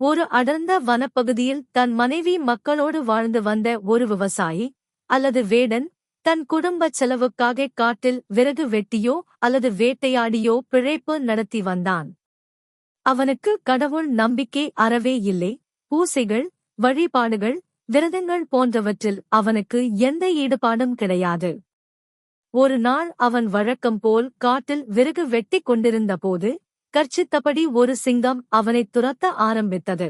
ஒரு அடர்ந்த வனப்பகுதியில் தன் மனைவி மக்களோடு வாழ்ந்து வந்த ஒரு விவசாயி அல்லது வேடன் தன் குடும்பச் செலவுக்காக காட்டில் விறகு வெட்டியோ அல்லது வேட்டையாடியோ பிழைப்பு நடத்தி வந்தான். அவனுக்கு கடவுள் நம்பிக்கை அறவே இல்லை. பூசைகள், வழிபாடுகள், விரதங்கள் போன்றவற்றில் அவனுக்கு எந்த ஈடுபாடும் கிடையாது. ஒரு நாள் அவன் வழக்கம் போல் காட்டில் விறகு வெட்டிக் கொண்டிருந்தபோது கர்ச்சித்தபடி ஒரு சிங்கம் அவனைத் துரத்த ஆரம்பித்தது.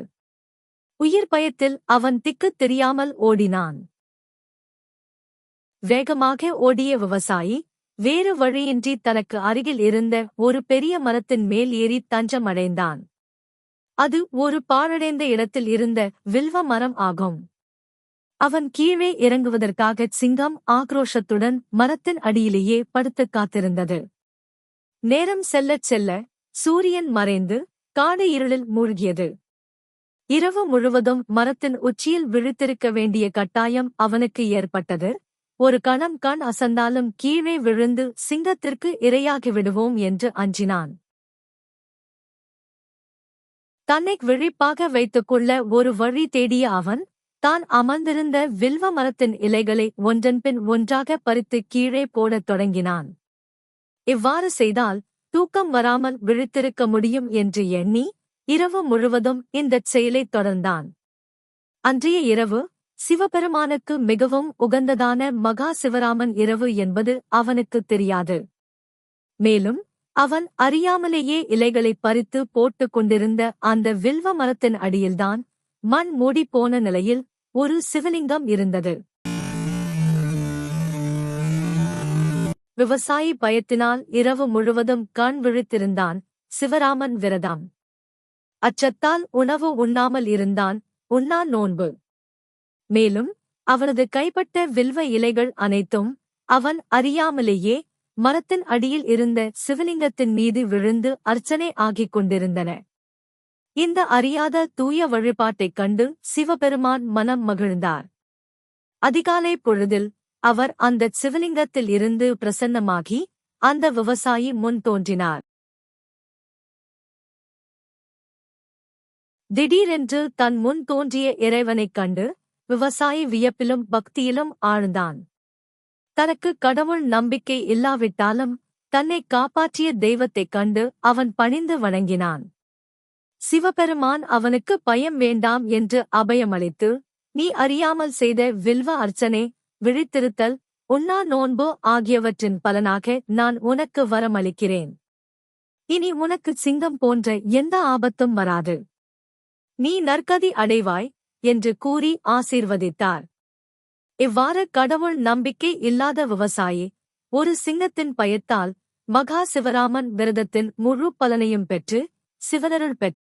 உயிர் பயத்தில் அவன் திக்குத் தெரியாமல் ஓடினான். வேகமாக ஓடிய விவசாயி வேறு வழியின்றி தனக்கு அருகில் இருந்த ஒரு பெரிய மரத்தின் மேல் ஏறி தஞ்சம் அடைந்தான். அது ஒரு பாழடைந்த இடத்தில் இருந்த வில்வ மரம் ஆகும். அவன் கீழே இறங்குவதற்காக சிங்கம் ஆக்ரோஷத்துடன் மரத்தின் அடியிலேயே படுத்துக் காத்திருந்தது. நேரம் செல்லச் செல்ல சூரியன் மறைந்து காடு இருளில் மூழ்கியது. இரவு முழுவதும் மரத்தின் உச்சியில் விழித்திருக்க வேண்டிய கட்டாயம் அவனுக்கு ஏற்பட்டது. ஒரு கணம் கண் அசந்தாலும் கீழே விழுந்து சிங்கத்திற்கு இரையாகிவிடுவோம் என்று அஞ்சினான். தன்னை விழிப்பாக வைத்துக்கொள்ள ஒரு வழி தேடிய அவன் தான் அமர்ந்திருந்த வில்வ மரத்தின் இலைகளை ஒன்றன்பின் ஒன்றாக பறித்து கீழே போடத் தொடங்கினான். இவ்வாறு செய்தால் தூக்கம் வராமல் விழித்திருக்க முடியும் என்று எண்ணி இரவு முழுவதும் இந்தச் செயலைத் தொடர்ந்தான். அன்றைய இரவு சிவபெருமானுக்கு மிகவும் உகந்ததான மகா சிவராமன் இரவு என்பது அவனுக்குத் தெரியாது. மேலும் அவன் அறியாமலேயே இலைகளைப் பறித்து போட்டுக் கொண்டிருந்த அந்த வில்வ மரத்தின் அடியில்தான் மண் மூடிப்போன நிலையில் ஒரு சிவலிங்கம் இருந்தது. விவசாயி பயத்தினால் இரவு முழுவதும் கண் விழித்திருந்தான். சிவராமன் விரதம். அச்சத்தால் உணவு உண்ணாமல் இருந்தான். உண்ணா நோன்பு. மேலும் அவனது கைப்பட்ட வில்வ இலைகள் அனைத்தும் அவன் அறியாமலேயே மரத்தின் அடியில் இருந்த சிவலிங்கத்தின் மீது விழுந்து அர்ச்சனை ஆகிக் கொண்டிருந்தன. இந்த அறியாத தூய வழிபாட்டைக் கண்டு சிவபெருமான் மனம் மகிழ்ந்தார். அதிகாலை பொழுதில் அவர் அந்தச் சிவலிங்கத்தில் இருந்து பிரசன்னமாகி அந்த விவசாயி முன் தோன்றினார். திடீரென்று தன் முன் தோன்றிய இறைவனைக் கண்டு விவசாயி வியப்பிலும் பக்தியிலும் ஆழ்ந்தான். தனக்கு கடவுள் நம்பிக்கை இல்லாவிட்டாலும் தன்னை காப்பாற்றிய தெய்வத்தைக் கண்டு அவன் பணிந்து வணங்கினான். சிவபெருமான் அவனுக்கு பயம் வேண்டாம் என்று அபயமளித்து, நீ அறியாமல் செய்த வில்வ அர்ச்சனை, விழித்திருத்தல், உண்ணா நோன்பு ஆகியவற்றின் பலனாக நான் உனக்கு வரமளிக்கிறேன். இனி உனக்கு சிங்கம் போன்ற எந்த ஆபத்தும் வராது. நீ நற்கதி அடைவாய் என்று கூறி ஆசீர்வதித்தார். இவ்வாறு கடவுள் நம்பிக்கை இல்லாத விவசாயி ஒரு சிங்கத்தின் பயத்தால் மகா சிவராமன் விரதத்தின் முழு பலனையும் பெற்று சிவனருள் பெற்றார்.